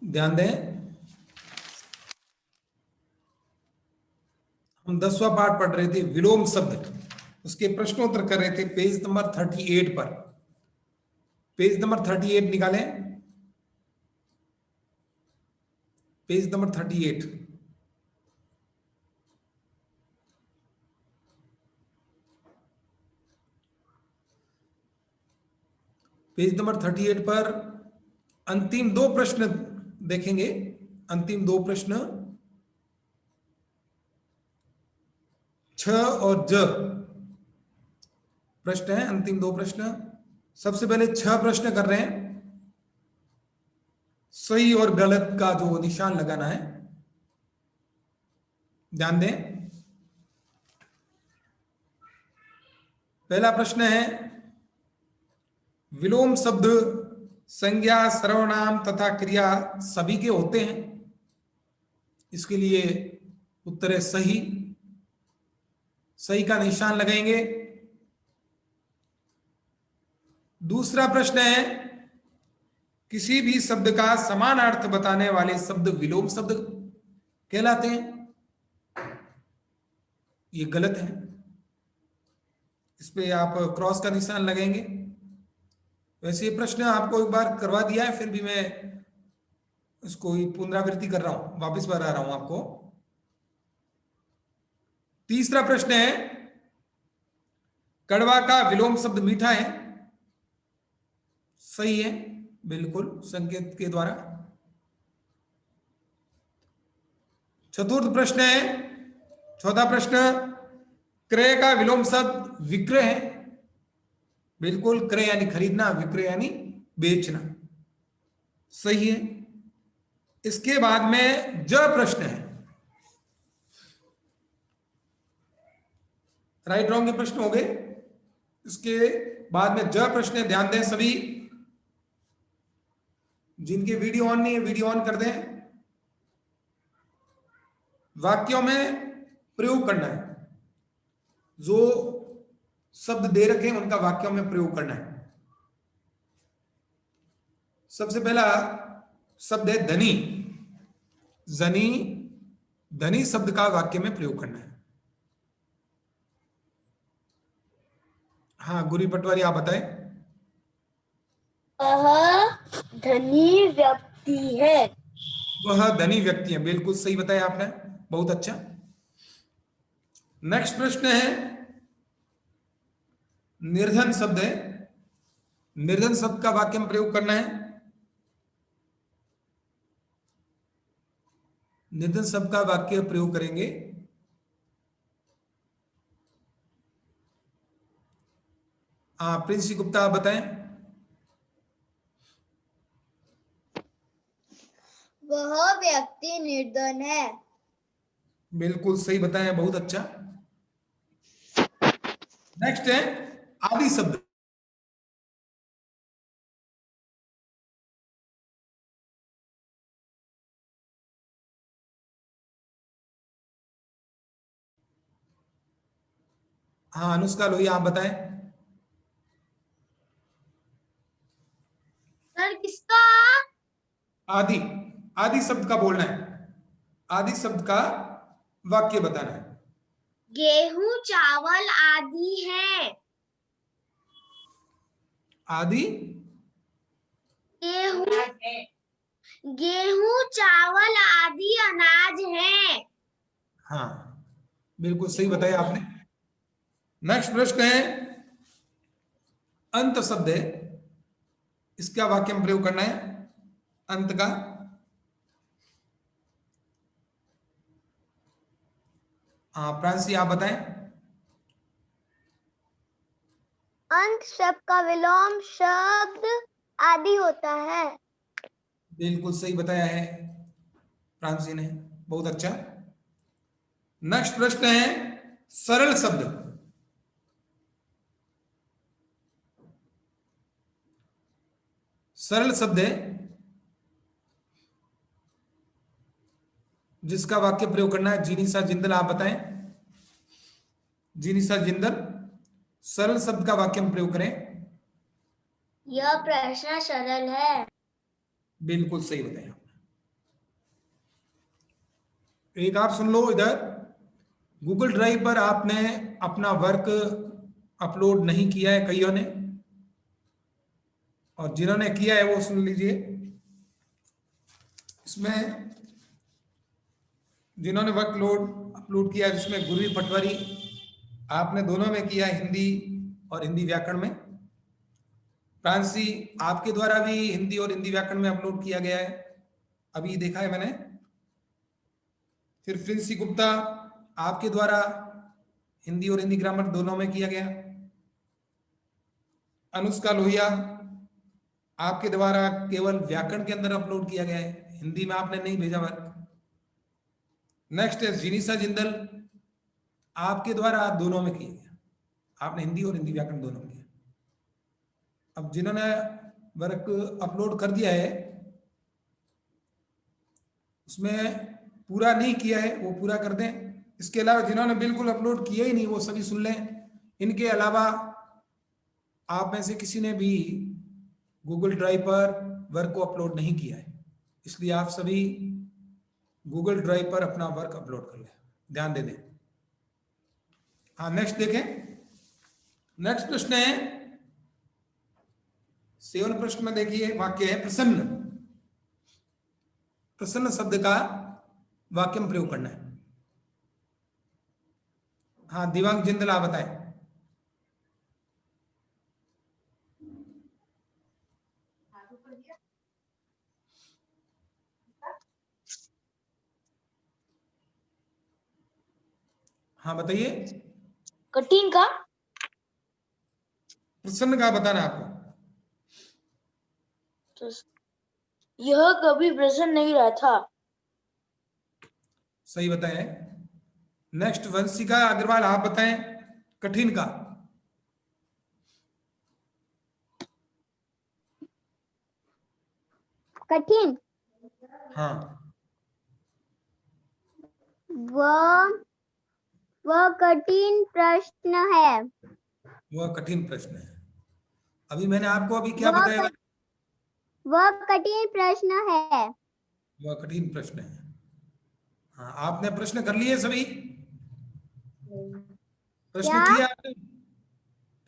ध्यान दें, हम 10वां पार्ट पढ़ रहे थे विलोम शब्द, उसके प्रश्नोत्तर कर रहे थे पेज नंबर 38 पर। पेज नंबर 38 निकालें, पेज नंबर 38। पेज नंबर 38 पर अंतिम दो प्रश्न देखेंगे। अंतिम दो प्रश्न छ और ज प्रश्न है, अंतिम दो प्रश्न। सबसे पहले 6 प्रश्न कर रहे हैं, सही और गलत का जो निशान लगाना है, ध्यान दें। पहला प्रश्न है, विलोम शब्द संज्ञा सर्वनाम तथा क्रिया सभी के होते हैं। इसके लिए उत्तर है सही, सही का निशान लगाएंगे। दूसरा प्रश्न है, किसी भी शब्द का समान अर्थ बताने वाले शब्द विलोम शब्द कहलाते हैं। ये गलत है, इस पे आप क्रॉस का निशान लगाएंगे। वैसे ये प्रश्न आपको एक बार करवा दिया है, फिर भी मैं इसको पुनरावृत्ति कर रहा हूं, वापस बता रहा हूं आपको। तीसरा प्रश्न है, कड़वा का विलोम शब्द मीठा है। सही है, बिल्कुल, संकेत के द्वारा। चतुर्थ प्रश्न है, चौथा प्रश्न, क्रय का विलोम शब्द विक्रय है। बिल्कुल, क्रय यानी खरीदना, विक्रय यानी बेचना। सही है। इसके बाद में ज प्रश्न है, राइट रॉन्ग के प्रश्न हो गए। इसके बाद में ज प्रश्न है, ध्यान दें सभी। जिनके वीडियो ऑन नहीं है, वीडियो ऑन कर दें। वाक्यों में प्रयोग करना है, जो शब्द दे रखे हैं उनका वाक्यों में प्रयोग करना है। सबसे पहला शब्द है धनी। जनी, धनी शब्द का वाक्य में प्रयोग करना है। हाँ गुरी पटवारी, आप बताएं। वह धनी व्यक्ति है। वह धनी व्यक्ति है, बिल्कुल सही बताया आपने, बहुत अच्छा। नेक्स्ट प्रश्न है, निर्धन शब्द है। निर्धन शब्द का वाक्य में प्रयोग करना है। निर्धन शब्द का वाक्य प्रयोग करेंगे। प्रिंसी गुप्ता, आप बताएं। वह व्यक्ति निर्धन है। बिल्कुल सही बताया, बहुत अच्छा। नेक्स्ट है आदि शब्द। हाँ अनुष्का लोहिया, आप बताएं। सर किसका? आदि, आदि शब्द का बोलना है, आदि शब्द का वाक्य बताना है। गेहूं चावल आदि है। आदि, गेहूं चावल आदि अनाज है। हाँ बिल्कुल सही बताया आपने। नेक्स्ट प्रश्न है, अंत शब्द है, इसका वाक्य में प्रयोग करना है। अंत का, प्रांसी आप बताएं। अंत शब्द का विलोम शब्द आदि होता है। बिल्कुल सही बताया है प्रांसी ने, बहुत अच्छा। नेक्स्ट प्रश्न है, सरल शब्द। सरल शब्द है जिसका वाक्य प्रयोग करना है। जीनिसा जिंदल, आप बताएं। जीनिसा जिंदल, सरल शब्द का वाक्य में प्रयोग करें। यह प्रश्न सरल है। बिल्कुल सही बताया। एक आप सुन लो इधर, गूगल ड्राइव पर आपने अपना वर्क अपलोड नहीं किया है कईयों ने, और जिन्होंने किया है वो सुन लीजिए। इसमें जिन्होंने वर्क लोड अपलोड किया है, जिसमें गुरवी पटवारी, आपने दोनों में किया, हिंदी और हिंदी व्याकरण में। प्रांसी, आपके द्वारा भी हिंदी और हिंदी व्याकरण में अपलोड किया गया है, अभी देखा है मैंने। फिर प्रिंसी गुप्ता, आपके द्वारा हिंदी और हिंदी ग्रामर दोनों में किया गया। अनुष्का लोहिया, आपके द्वारा केवल व्याकरण के अंदर अपलोड किया गया है, हिंदी में आपने नहीं भेजा वर्क। नेक्स्ट है जिनीसा जिंदल, आपके द्वारा दोनों में किया गया, आपने हिंदी और हिंदी व्याकरण दोनों में किया। अब जिन्होंने वर्क अपलोड कर दिया है उसमें पूरा नहीं किया है वो पूरा कर दें। इसके अलावा जिन्होंने बिल्कुल अपलोड किया ही नहीं वो सभी सुन लें। इनके अलावा आप में से किसी ने भी गूगल ड्राइव पर वर्क को अपलोड नहीं किया है, इसलिए आप सभी गूगल ड्राइव पर अपना वर्क अपलोड कर लें, ध्यान दे दें। हाँ, नेक्स्ट देखें। नेक्स्ट प्रश्न है 7 प्रश्न में देखिए, वाक्य है प्रसन्न। प्रसन्न शब्द का वाक्य में प्रयोग करना है। हाँ, दिवांग जिंदल आप बताएं। हाँ बताइए। कठिन का? प्रसन्न का बताना है आपको। तो यह कभी प्रसन्न नहीं रहा था। सही बताएं। नेक्स्ट वंशिका अग्रवाल आप बताएं कठिन का। कठिन, हाँ, वह कठिन प्रश्न है। वह कठिन प्रश्न है। अभी मैंने आपको अभी क्या बताया? वह कठिन प्रश्न है। वह कठिन प्रश्न है। हाँ, आपने प्रश्न कर लिए सभी? प्रश्न क्या? किया आपने?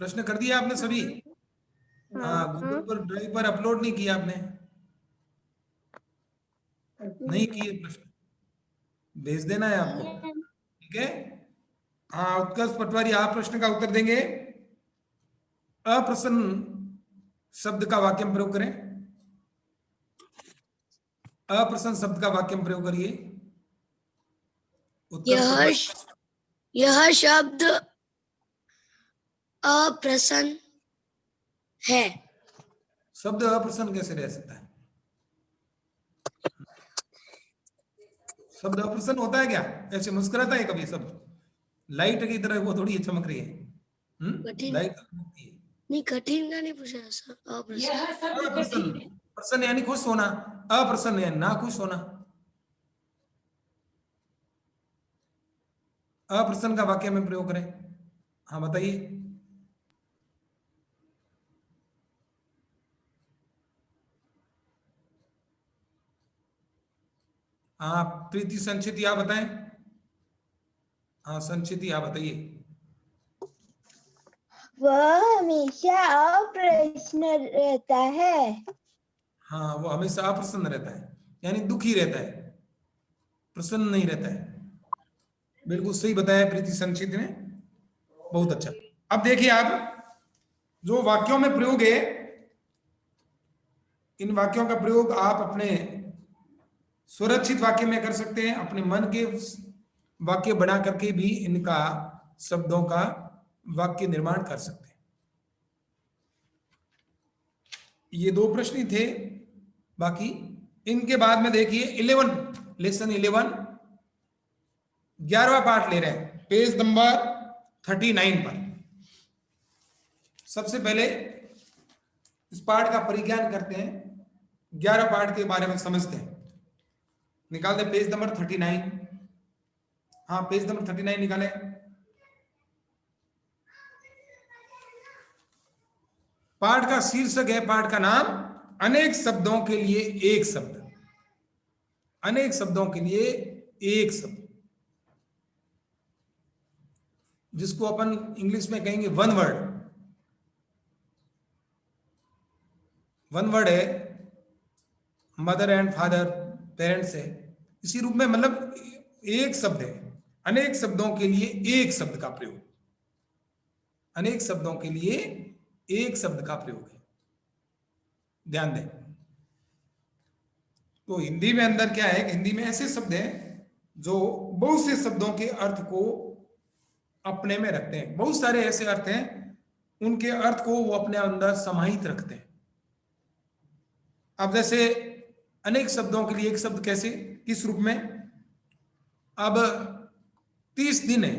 प्रश्न कर दिया आपने सभी? हाँ, गूगल पर ड्राइव पर अपलोड नहीं किया आपने? नहीं किए प्रश्न, भेज देना है आपको, ठीक है। हाँ, उत्कर्ष पटवारी आप प्रश्न का उत्तर देंगे। अप्रसन्न शब्द का वाक्य में प्रयोग करें। अप्रसन्न शब्द का वाक्य में प्रयोग करिए। यह शब्द अप्रसन्न है। शब्द अप्रसन्न कैसे रह सकता है? शब्द अप्रसन्न होता है क्या? ऐसे मुस्कुराता है कभी शब्द? लाइट की तरह वो थोड़ी चमक रही है। लाइट नहीं, कठिन का नहीं पूछा। अप्रसन्न, प्रसन्न यानी खुश होना, अप्रसन्न यानी ना खुश होना। अप्रसन्न का वाक्य में प्रयोग करें। हाँ बताइए। हाँ, प्रीति संचित आप बताएं। हाँ संचित आप बताइए। वह हमेशा अप्रसन्न रहता है। हाँ, वो हमेशा अप्रसन्न रहता है, यानी दुखी रहता है, प्रसन्न नहीं रहता है। बिल्कुल सही बताया प्रीति संचित ने, बहुत अच्छा। अब देखिए आप जो वाक्यों में प्रयोग है, इन वाक्यों का प्रयोग आप अपने सुरक्षित वाक्य में कर सकते हैं, अपने मन के वाक्य बना करके भी इनका शब्दों का वाक्य निर्माण कर सकते हैं। ये 2 प्रश्न ही थे, बाकी इनके बाद में देखिए 11 लेसन 11 11वां पार्ट ले रहे हैं, पेज नंबर 39 पर। सबसे पहले इस पार्ट का परिज्ञान करते हैं, 11 पार्ट के बारे में समझते हैं। निकाल दे पेज नंबर 39। हाँ, पेज नंबर 39 निकाले। पाठ का शीर्षक है, पाठ का नाम अनेक शब्दों के लिए एक शब्द। अनेक शब्दों के लिए एक शब्द, जिसको अपन इंग्लिश में कहेंगे वन वर्ड। वन वर्ड है, मदर एंड फादर, पेरेंट्स है, इसी रूप में मतलब एक शब्द है। अनेक शब्दों के लिए एक शब्द का प्रयोग, अनेक शब्दों के लिए एक शब्द का प्रयोग है, ध्यान दें। तो हिंदी में अंदर क्या है कि हिंदी में ऐसे शब्द हैं जो बहुत से शब्दों के अर्थ को अपने में रखते हैं। बहुत सारे ऐसे अर्थ हैं, उनके अर्थ को वो अपने अंदर समाहित रखते हैं। अब जैसे अनेक शब्दों के लिए एक शब्द, कैसे, किस रूप में? अब 30 दिन है,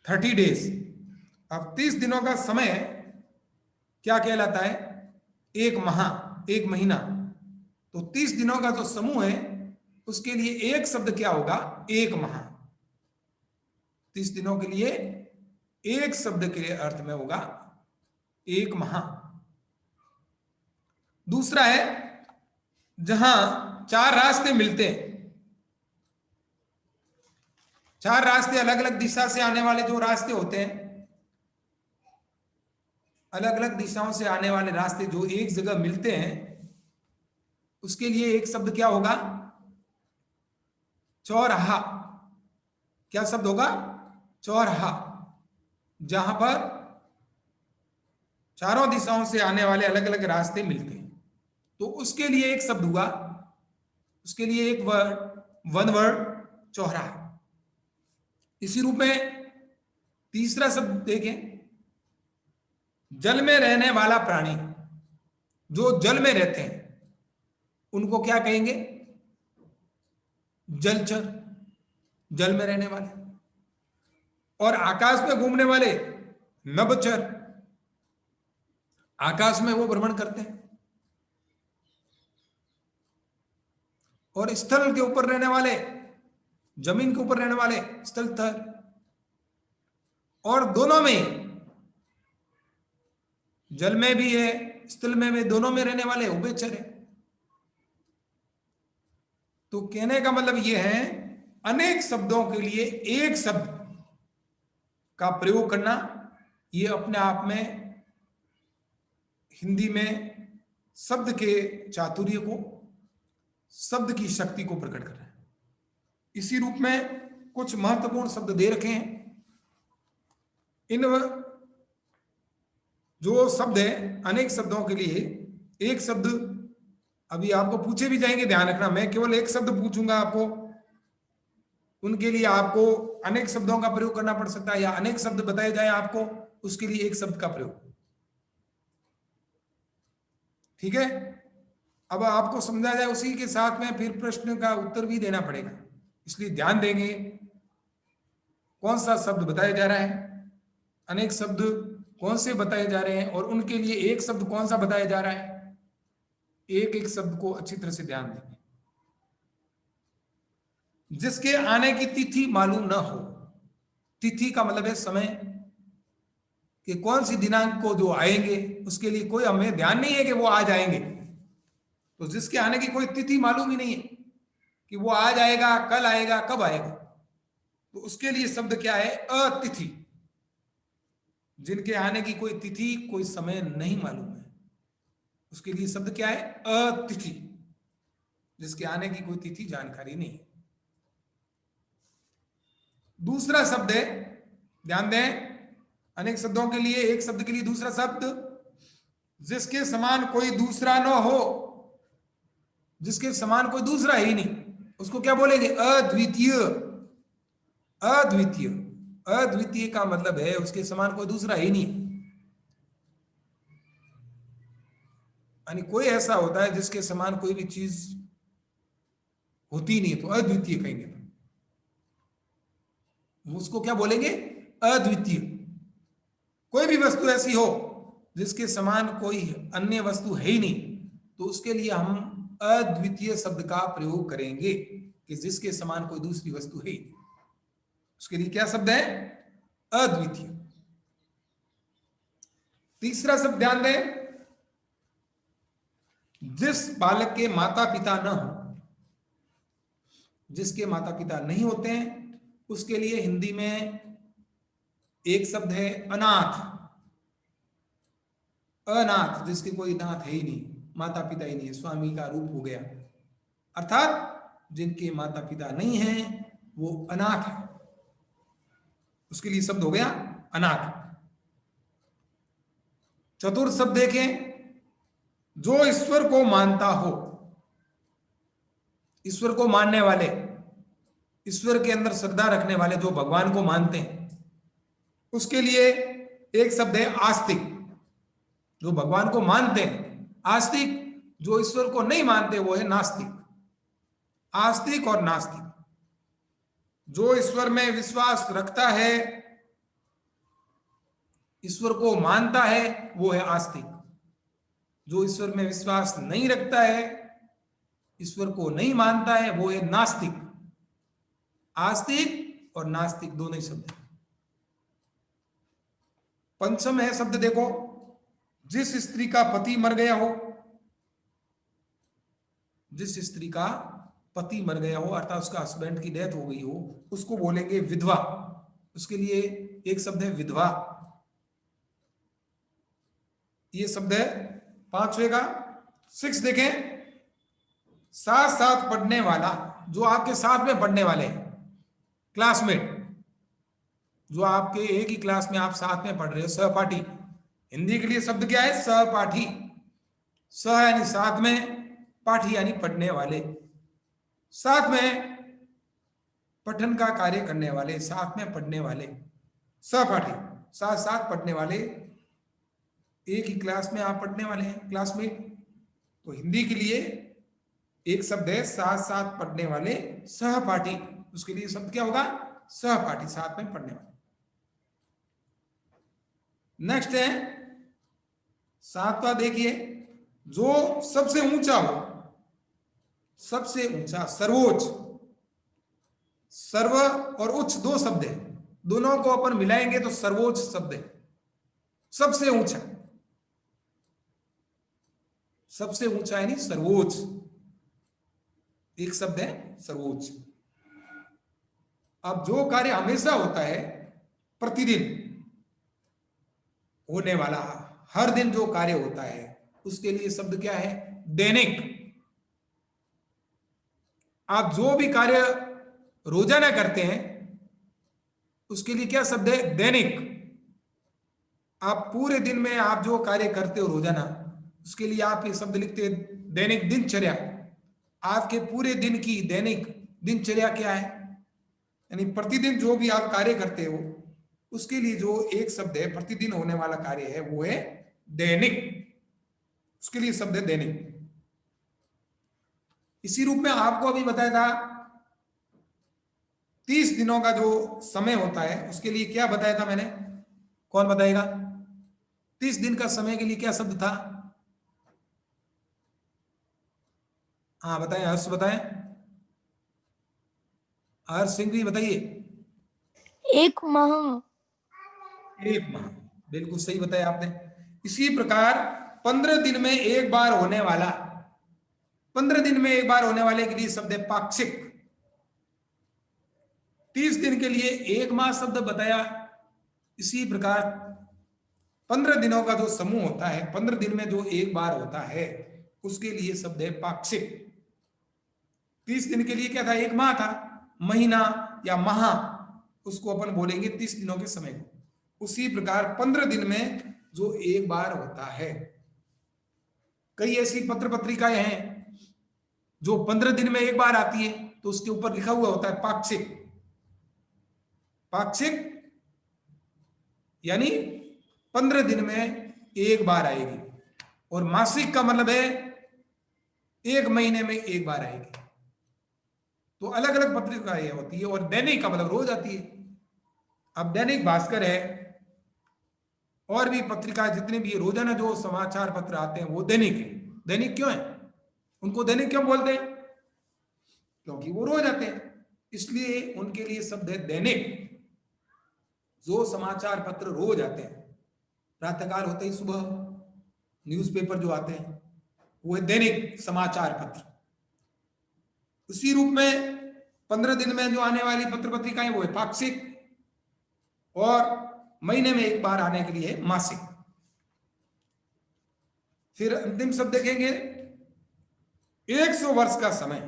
30 डेज। अब 30 दिनों का समय क्या कहलाता है? एक माह, एक महीना। तो 30 दिनों का जो समूह है उसके लिए एक शब्द क्या होगा? एक माह। 30 दिनों के लिए एक शब्द के अर्थ में होगा एक माह। दूसरा है जहां 4 रास्ते मिलते हैं, 4 रास्ते, अलग अलग दिशा से आने वाले जो रास्ते होते हैं, अलग अलग दिशाओं से आने वाले रास्ते जो एक जगह मिलते हैं, उसके लिए एक शब्द क्या होगा? चौराहा। क्या शब्द होगा? चौराहा। जहां पर चारों दिशाओं से आने वाले अलग अलग रास्ते मिलते हैं, तो उसके लिए एक शब्द हुआ, उसके लिए एक वर्ड, वन वर्ड, चौराहा। इसी रूप में तीसरा शब्द देखें, जल में रहने वाला प्राणी, जो जल में रहते हैं उनको क्या कहेंगे? जलचर, जल में रहने वाले। और आकाश में घूमने वाले नभचर, आकाश में वो भ्रमण करते हैं। और स्थल के ऊपर रहने वाले, जमीन के ऊपर रहने वाले स्थलचर। और दोनों में, जल में भी है, स्थल में भी, दोनों में रहने वाले उभयचर है। तो कहने का मतलब यह है, अनेक शब्दों के लिए एक शब्द का प्रयोग करना, यह अपने आप में हिंदी में शब्द के चातुर्य को, शब्द की शक्ति को प्रकट कर रहा है। इसी रूप में कुछ महत्वपूर्ण शब्द दे रखे हैं। इन जो शब्द है, अनेक शब्दों के लिए एक शब्द, अभी आपको पूछे भी जाएंगे, ध्यान रखना, मैं केवल एक शब्द पूछूंगा आपको, उनके लिए आपको अनेक शब्दों का प्रयोग करना पड़ सकता है, या अनेक शब्द बताए जाए आपको, उसके लिए एक शब्द का प्रयोग। ठीक है? अब आपको समझा जाए, उसी के साथ में फिर प्रश्न का उत्तर भी देना पड़ेगा, इसलिए ध्यान देंगे कौन सा शब्द बताया जा रहा है, अनेक शब्द कौन से बताए जा रहे हैं, और उनके लिए एक शब्द कौन सा बताया जा रहा है। एक एक शब्द को अच्छी तरह से ध्यान देंगे। जिसके आने की तिथि मालूम न हो, तिथि का मतलब है समय, कि कौन सी दिनांक को जो आएंगे, उसके लिए कोई हमें ध्यान नहीं है कि वो आज आएंगे। तो जिसके आने की कोई तिथि मालूम ही नहीं है कि वो आज आएगा, कल आएगा, कब आएगा, तो उसके लिए शब्द क्या है? अतिथि। जिनके आने की कोई तिथि, कोई समय नहीं मालूम है, उसके लिए शब्द क्या है? अतिथि। जिसके आने की कोई तिथि जानकारी नहीं। दूसरा शब्द है, ध्यान दें, अनेक शब्दों के लिए एक शब्द के लिए दूसरा शब्द, जिसके समान कोई दूसरा न हो। जिसके समान कोई दूसरा ही नहीं, उसको क्या बोलेंगे? अद्वितीय। अद्वितीय, अद्वितीय का मतलब है उसके समान कोई दूसरा ही नहीं। यानी कोई ऐसा होता है जिसके समान कोई भी चीज होती नहीं, तो अद्वितीय कहेंगे। उसको क्या बोलेंगे? अद्वितीय। कोई भी वस्तु ऐसी हो जिसके समान कोई अन्य वस्तु है ही नहीं, तो उसके लिए हम अद्वितीय शब्द का प्रयोग करेंगे, कि जिसके समान कोई दूसरी वस्तु है ही नहीं। उसके लिए क्या शब्द है? अद्वितीय। तीसरा शब्द ध्यान दें, जिस बालक के माता पिता न हो, जिसके माता पिता नहीं होते हैं उसके लिए हिंदी में एक शब्द है अनाथ। अनाथ जिसके कोई नाथ है ही नहीं, माता पिता ही नहीं है, स्वामी का रूप हो गया, अर्थात जिनके माता पिता नहीं हैं वो अनाथ है, उसके लिए शब्द हो गया अनाथ। चतुर्थ शब्द देखें, जो ईश्वर को मानता हो, ईश्वर को मानने वाले, ईश्वर के अंदर श्रद्धा रखने वाले, जो भगवान को मानते हैं, उसके लिए एक शब्द है आस्तिक। जो भगवान को मानते हैं आस्तिक, जो ईश्वर को नहीं मानते वो है नास्तिक। आस्तिक और नास्तिक, जो ईश्वर में विश्वास रखता है, ईश्वर को मानता है, वो है आस्तिक। जो ईश्वर में विश्वास नहीं रखता है, ईश्वर को नहीं मानता है, वो है नास्तिक। आस्तिक और नास्तिक दोनों ही शब्द हैं। पंचम है शब्द देखो, जिस स्त्री का पति मर गया हो, जिस स्त्री का पति मर गया हो अर्थात उसका हस्बैंड की डेथ हो गई हो, उसको बोलेंगे विधवा। उसके लिए एक शब्द है विधवा। ये शब्द है पांचवे का। 6 देखें, साथ साथ पढ़ने वाला, जो आपके साथ में पढ़ने वाले हैं, क्लासमेट, जो आपके एक ही क्लास में आप साथ में पढ़ रहे हो, सहपाठी। हिंदी के लिए शब्द क्या है? सहपाठी। सह यानी साथ में, पाठी यानी पढ़ने वाले, साथ में पठन का कार्य करने वाले, साथ में पढ़ने वाले, सहपाठी, साथ साथ पढ़ने वाले, एक ही क्लास में आप पढ़ने वाले हैं, क्लासमेट। तो हिंदी के लिए एक शब्द है साथ साथ पढ़ने वाले, सहपाठी। उसके लिए शब्द क्या होगा? सहपाठी, साथ में पढ़ने वाले। नेक्स्ट है 7वां, देखिए, जो सबसे ऊंचा हो, सबसे ऊंचा, सर्वोच्च। सर्व और उच्च दो शब्द है, दोनों को अपन मिलाएंगे तो सर्वोच्च शब्द है। सबसे ऊंचा, सबसे ऊंचा यानी सर्वोच्च, एक शब्द है सर्वोच्च। अब जो कार्य हमेशा होता है, प्रतिदिन होने वाला, हर दिन जो कार्य होता है, उसके लिए शब्द क्या है? दैनिक। आप जो भी कार्य रोजाना करते हैं उसके लिए क्या शब्द है? दैनिक। आप पूरे दिन में आप जो कार्य करते हो रोजाना, उसके लिए आप ये शब्द लिखते हैं दैनिक दिनचर्या। आपके पूरे दिन की दैनिक दिनचर्या क्या है? यानी प्रतिदिन जो भी आप कार्य करते हो उसके लिए जो एक शब्द है, प्रतिदिन होने वाला कार्य है, वो है दैनिक। उसके लिए शब्द है दैनिक। इसी रूप में आपको अभी बताया था 30 दिनों का जो समय होता है, उसके लिए क्या बताया था मैंने? कौन बताएगा? 30 दिन का समय के लिए क्या शब्द था? हाँ बताएं, हर्ष बताएं, हर्ष सिंह भी बताइए। 1 माह। 1 माह, बिल्कुल सही बताया आपने। इसी प्रकार 15 दिन में एक बार होने वाला, 15 दिन में एक बार होने वाले के लिए शब्द है पाक्षिक। 30 दिन के लिए 1 माह शब्द बताया। इसी प्रकार 15 दिनों का जो समूह होता है, 15 दिन में जो एक बार होता है, उसके लिए शब्द है पाक्षिक। 30 दिन के लिए क्या था? 1 माह था, महीना या माह, उसको अपन बोलेंगे 30 दिनों के समय को। उसी प्रकार 15 दिन में जो एक बार होता है, कई ऐसी पत्र पत्रिकाएं हैं जो 15 दिन में एक बार आती है, तो उसके ऊपर लिखा हुआ होता है पाक्षिक। पाक्षिक यानी 15 दिन में एक बार आएगी, और मासिक का मतलब है 1 महीने में एक बार आएगी। तो अलग अलग पत्रिकाएं होती है, और दैनिक का मतलब रोज आती है। अब दैनिक भास्कर है, और भी पत्रिकाएं जितने भी रोजाना जो समाचार पत्र आते हैं वो दैनिक है। दैनिक क्यों है? उनको दैनिक क्यों बोलते हैं? क्योंकि वो रोज आते हैं, इसलिए उनके लिए शब्द है दैनिक। जो समाचार पत्र रोज आते हैं, प्रातःकाल होते ही सुबह न्यूज़पेपर जो आते हैं, वो है दैनिक समाचार पत्र। उसी रूप में 15 दिन में जो आने वाली पत्र पत्रिकाएं वो है पाक्षिक, और महीने में एक बार आने के लिए मासिक। फिर अंतिम शब्द देखेंगे 100 वर्ष का समय,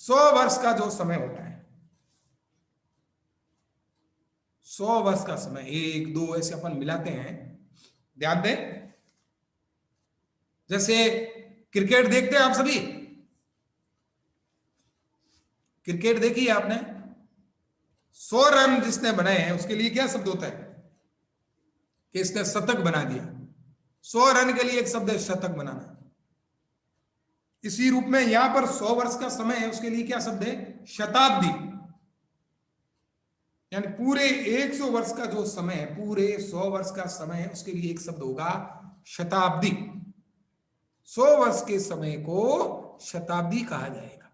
100 वर्ष का जो समय होता है, 100 वर्ष का समय, 1 2 ऐसे अपन मिलाते हैं, ध्यान दें। जैसे क्रिकेट देखते हैं आप सभी, क्रिकेट देखी है आपने, 100 रन जिसने बनाए हैं उसके लिए क्या शब्द होता है कि इसने शतक बना दिया। 100 रन के लिए एक शब्द है शतक बनाना। इसी रूप में यहां पर 100 वर्ष का समय है, उसके लिए क्या शब्द है, शताब्दी। यानी पूरे 100 वर्ष का जो समय है, पूरे 100 वर्ष का समय है, उसके लिए एक शब्द होगा शताब्दी। 100 वर्ष के समय को शताब्दी कहा जाएगा।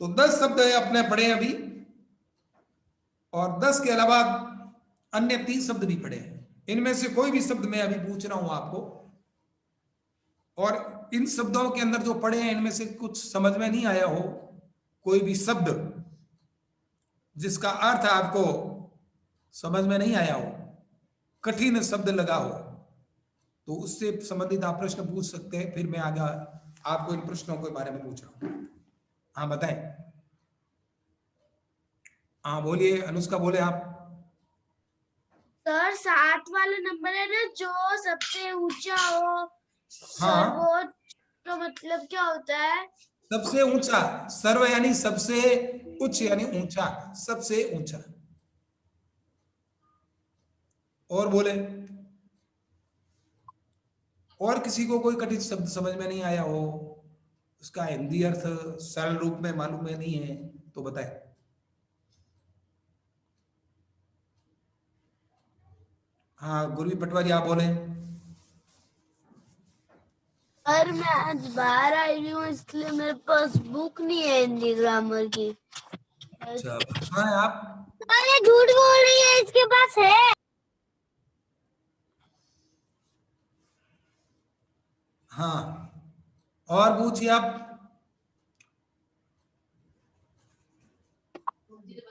तो 10 शब्द है अपने पढ़े अभी, और 10 के अलावा अन्य 3 शब्द भी पढ़े हैं। इनमें से कोई भी शब्द मैं अभी पूछ रहा हूं आपको, और इन शब्दों के अंदर जो पढ़े हैं इनमें से कुछ समझ में नहीं आया हो, कोई भी शब्द जिसका अर्थ आपको समझ में नहीं आया हो, कठिन शब्द लगा हो, तो उससे संबंधित आप प्रश्न पूछ सकते हैं। फिर मैं आगे आपको इन प्रश्नों के बारे में पूछ रहा हूं। हाँ बताएं, हाँ बोलिए, अनुष्का बोले आप। सर 7 वाला नंबर है ना, जो सबसे ऊंचा हो, हाँ, सर्वोच्च का मतलब क्या होता है? सबसे ऊंचा, सर्व यानी सबसे, उच्च यानी ऊंचा, सबसे ऊंचा। और बोले, और किसी को कोई कठिन शब्द समझ में नहीं आया हो, उसका हिंदी अर्थ सरल रूप में मालूम है नहीं है, तो बताएं। हाँ गुरवी पटवारी आप बोले। सर मैं आज बाहर आई हूँ, इसलिए मेरे पास बुक नहीं है हिंदी ग्रामर की। अच्छा कहाँ है आप? अरे झूठ बोल रही है, इसके पास है। हाँ, और पूछिए आप।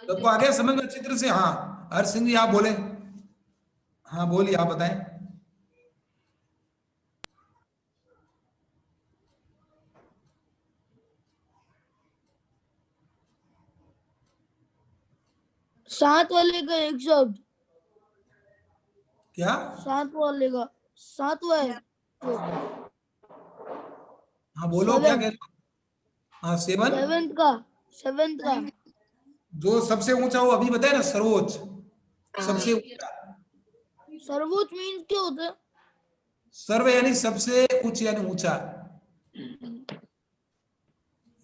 सबको आ गया समझ में अच्छी तरह से? हाँ हर सिंह जी आप बोले। हाँ बोलिए, आप बताएं। सात वाले का एक शब्द, क्या? सात वाले का, सातवा है जो, हाँ बोलो, क्या कह रहे हो? हाँ सेवन, सेवेंथ का जो सबसे ऊंचा हो अभी बताए ना, सर्वोच्च, सबसे ऊंचा। सर्वोच्च मीन्स क्या होता है? सर्व यानी सबसे, उच्च यानी ऊंचा,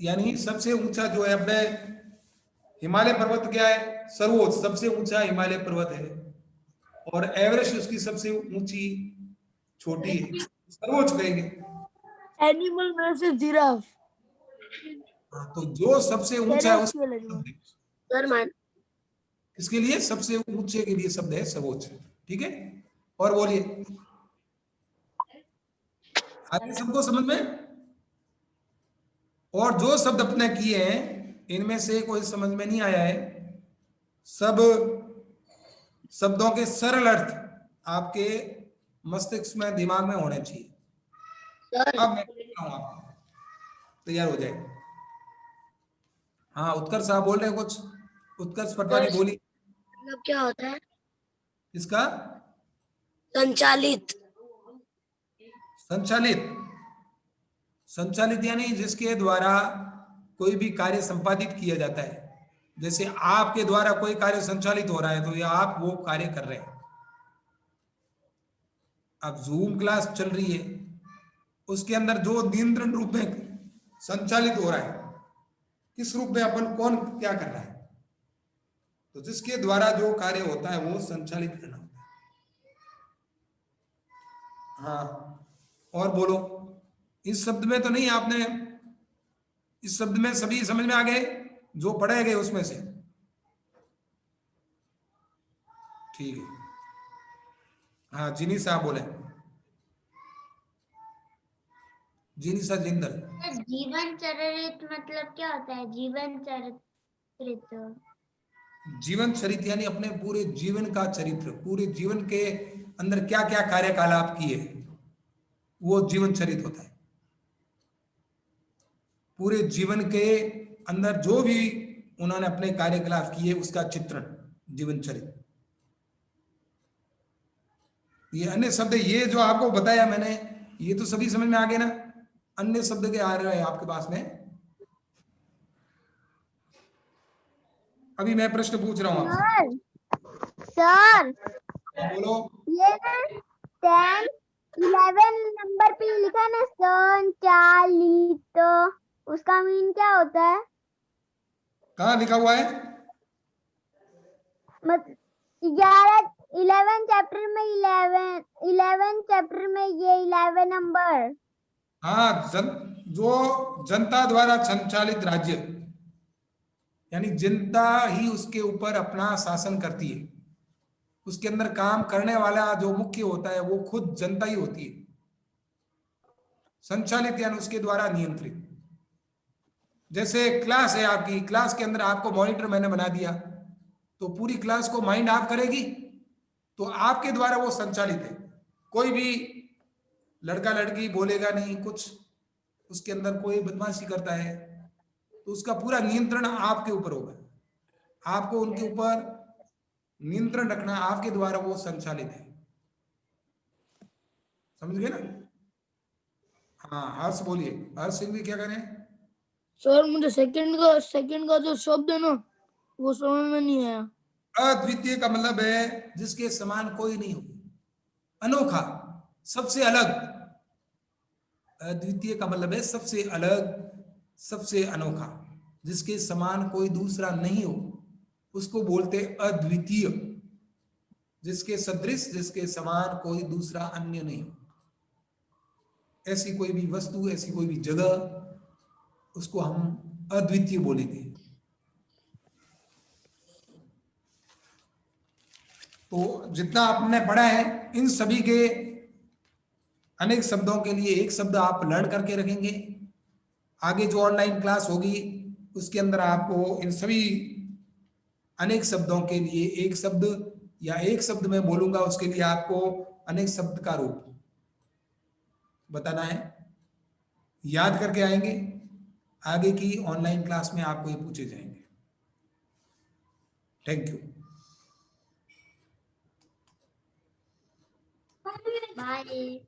यानी सबसे ऊंचा जो है अपने हिमालय पर्वत क्या है, सर्वोच्च सबसे ऊंचा हिमालय पर्वत है, और एवरेस्ट उसकी सबसे ऊंची छोटी है, सर्वोच्च कहेंगे। एनिमल वर्सेस जिराफ, हाँ, तो जो सबसे ऊंचा है उस टेरेस्ट्रियल एनिमल। सर मान इसके लिए सबसे ऊंचे के लिए शब्द है सर्वोच्च। ठीक है, और बोलिए, आगे सबको समझ में? और जो शब्द अपने किए हैं इनमें से कोई समझ में नहीं आया है, सब शब्दों के सरल अर्थ आपके मस्तिष्क में, दिमाग में होने चाहिए। अब मैं पूछता हूं, आप तैयार हो जाए। हाँ उत्कर्ष साहब बोल रहे हैं कुछ, उत्कर्ष पटवारी बोली। मतलब क्या होता है? इसका संचालित। संचालित, संचालित यानी जिसके द्वारा कोई भी कार्य संपादित किया जाता है। जैसे आपके द्वारा कोई कार्य संचालित हो रहा है तो ये आप वो कार्य कर रहे हैं। अब जूम क्लास चल रही है, उसके अंदर जो नियंत्रण रूप में संचालित हो रहा है, किस रूप में, अपन कौन क्या कर रहा है, तो जिसके द्वारा जो कार्य होता है वो संचालित करना होता है। हाँ और बोलो, इस शब्द में तो नहीं आपने, इस शब्द में सभी समझ में आ गए जो पढ़े गए उसमें से? ठीक है, हाँ जिनी साहब बोले। जीनिसा जिंदल। जीवन चरित मतलब क्या होता है? जीवन चरित जीवन चरित्र यानी अपने पूरे जीवन का चरित्र, पूरे जीवन के अंदर क्या क्या कार्यकलाप किए, वो जीवन चरित्र होता है। पूरे जीवन के अंदर जो भी उन्होंने अपने कार्यकलाप किए उसका चित्रण जीवन चरित्र। ये अन्य शब्द, ये जो आपको बताया मैंने, ये तो सभी समझ में आ गए ना? अन्य शब्द के आ रहे हैं आपके पास में? अभी मैं प्रश्न पूछ रहा हूं आपसे। सर बोलो। ये 10 11 नंबर पे लिखा ना संचालित, उसका मीन क्या होता है? कहाँ लिखा हुआ है? 11 चैप्टर में 11 चैप्टर में ये 11 नंबर। हाँ, जो जनता द्वारा संचालित राज्य, यानी जनता ही उसके ऊपर अपना शासन करती है, उसके अंदर काम करने वाला जो मुख्य होता है वो खुद जनता ही होती है। संचालित यानी उसके द्वारा नियंत्रित। जैसे क्लास है आपकी, क्लास के अंदर आपको मॉनिटर मैंने बना दिया, तो पूरी क्लास को माइंड ऑफ करेगी, तो आपके द्वारा वो संचालित है। कोई भी लड़का लड़की बोलेगा नहीं कुछ, उसके अंदर कोई बदमाशी करता है तो उसका पूरा नियंत्रण आपके ऊपर होगा। आपको उनके ऊपर नियंत्रण रखना, आपके द्वारा वो संचालित है। समझ गए ना? हाँ, हर्ष बोलिए। हर्ष सिंह भी क्या करें? सर मुझे सेकंड का जो शब्द है ना वो समझ में नहीं आया। अद्वितीय का मतलब है जिसके समान कोई नहीं हो, अनोखा, सबसे अलग। अद्वितीय का मतलब है सबसे अलग, सबसे अनोखा, जिसके समान कोई दूसरा नहीं हो, उसको बोलते अद्वितीय। जिसके सदृश, जिसके समान कोई दूसरा अन्य नहीं हो, ऐसी कोई भी वस्तु, ऐसी कोई भी जगह, उसको हम अद्वितीय बोलेंगे। तो जितना आपने पढ़ा है इन सभी के अनेक शब्दों के लिए एक शब्द आप लर्न करके रखेंगे। आगे जो ऑनलाइन क्लास होगी उसके अंदर आपको इन सभी अनेक शब्दों के लिए एक शब्द या एक शब्द मैं बोलूंगा, उसके लिए आपको अनेक शब्द का रूप बताना है, याद करके आएंगे। आगे की ऑनलाइन क्लास में आपको ये पूछे जाएंगे। Thank you. बाय।